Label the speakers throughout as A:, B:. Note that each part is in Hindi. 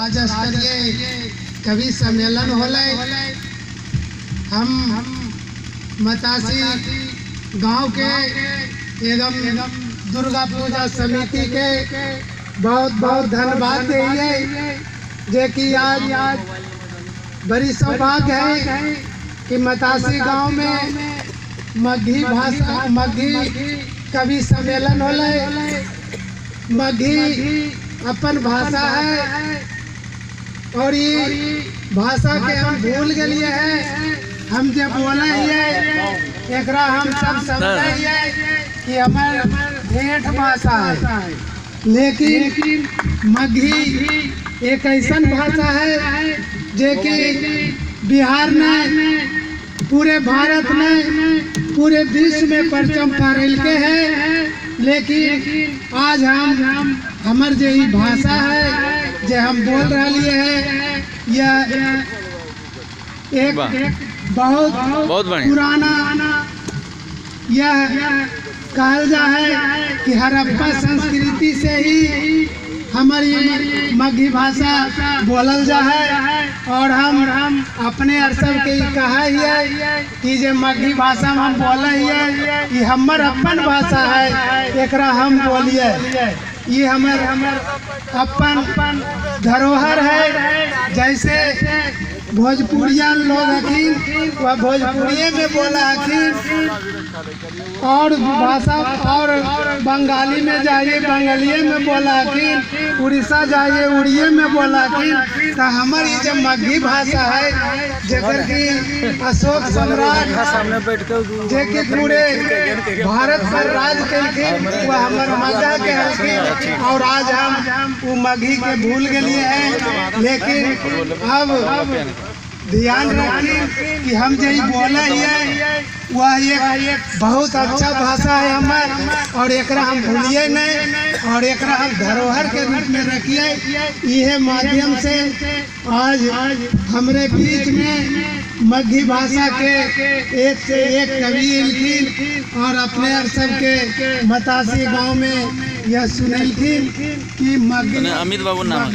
A: राज्य स्तरीय कवि सम्मेलन होले। हम मतासी गांव के एवं दुर्गा पूजा समिति के बहुत बहुत धन्यवाद दिए जे कि आज बड़ी सौभाग्य है कि मतासी गांव में मगही भाषा मगही कवि सम्मेलन होले। मगही अपन भाषा है और ये भाषा के हम भूल गए हैं। हम जब बोले हिए एकरा हम सब समझे हिए कि हमार ठेठ भाषा है, लेकिन मगही एक ऐसा भाषा है जे कि बिहार में, पूरे भारत में, पूरे विश्व में परचम फहरल के है। लेकिन आज हम हमार जो ये भाषा है जो हम बोल रही है यह एक बहुत पुराना यह कहल जा है कि हड़प्पा संस्कृति से ही हमारी मगही भाषा बोलल जा है। और हम अपने अरसब के कहा है कि जे मगही भाषा में हम बोले हिए ये हमर अपन भाषा है, एकरा हम बोलिए। ये हमर अपन धरोहर है। जैसे भोजपुरिया लोग हखिन वह भोजपुरिये में बोला हखिन, और भाषा और बंगाली में जाइए बंगालिये में बोला हखिन, उड़ीसा जाइए उड़िये में बोला हखिन। तो हमारी ये जो मगही भाषा है जेकर की अशोक सम्राट जे कि पूरे भारत पर राज कलखिन वह हमार मजा के हलखिन। और आज हम वो मगही के भूल गए हैं। लेकिन अब ध्यान रखें कि हम जो बोले हैं वह एक बहुत अच्छा भाषा है हमार, और एकरा हम भूलिए नहीं और एकरा हम धरोहर के रूप में रखिए। यह माध्यम से आज हमारे बीच में मगही भाषा के एक से एक कवि लिखिन और अपने सब के मतासी गांव में यह सुनलखिन कि
B: अमित बाबू नाम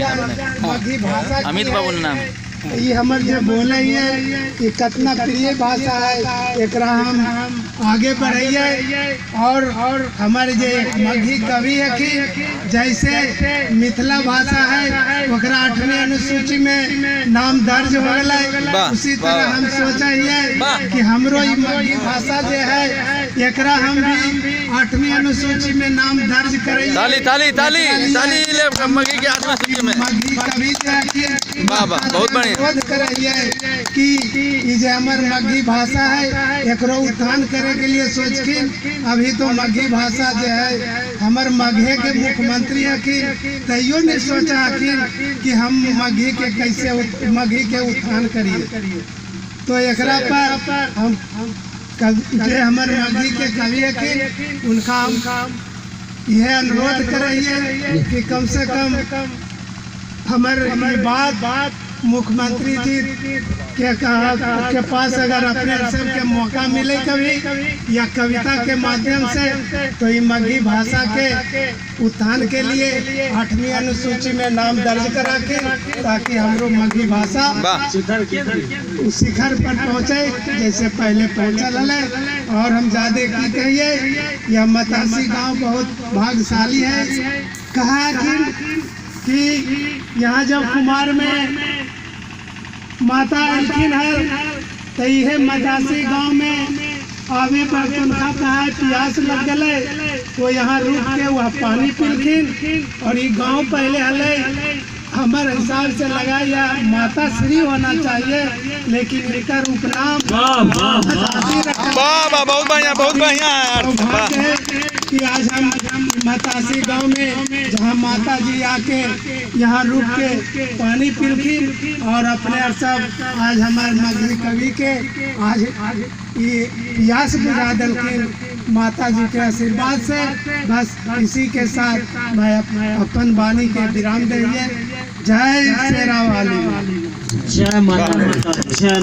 A: मगही भाषा
B: अमित बाबू नाम
A: ये हमारे जो बोले हैं ये कितना प्रिय भाषा है, एकरा हम आगे बढ़ाइए। और हमारे जो मगही कवि है कि जैसे मिथिला भाषा है ओकरा 8वीं अनुसूची में नाम दर्ज हो गया, उसी तरह हम सोचा कि हमरो ये मगही भाषा जो है एकरा हम भी 8वीं अनुसूची में नाम दर्ज करें।
B: ताली ताली ताली ताली ले मगही के 8वीं सूची में
A: मगही कवि
B: बहुत बढ़िया
A: विरोध करे कि ये जो हमार मगही भाषा है एकरो उत्थान करे के लिए सोचकिन। अभी तो मगही भाषा जो है हमार मगहे के मुख्यमंत्री है कि तैयो नहीं सोचा कि हम मगही के कैसे मगही के उत्थान करिए। तो एकरा पर हम जो हमारे मगही के कवि है कि उनका हम यह अनुरोध करिए कि कम से कम हमारे बात मुख्यमंत्री जी के पास अगर अपने सब के मौका मिले कभी या कविता के माध्यम से तो ये मगही भाषा के उत्थान के लिए 8वीं अनुसूची में नाम दर्ज करा के ताकि हमरो मगही भाषा शिखर पर पहुँचे जैसे पहले पहुँचल है। और हम ज़्यादा की कहिए यह मतासी गांव बहुत भाग्यशाली है। कहा कि यहाँ जब कुमार में माता अलखिन है तो यह मतासी गांव में आवे पर उनका कहा प्यास लग गए तो यहाँ रुक के वह पानी पीलखिन। और ये गांव पहले हले हमारे हिसाब से लगा या माता श्री होना चाहिए, लेकिन इनका उपनाम
B: बहुत बढ़िया
A: कि आज हम मतासी गांव में जहां माता जी आके यहाँ रुक के पानी पीलखिन और अपने सब आज हमारे मगही कवि के आज ये प्यास बुझा दिलखिन माता जी के आशीर्वाद से। बस इसी के साथ मैं अपन वाणी के विराम दीजिए। जय शेरा वाली,
C: जय माता, जय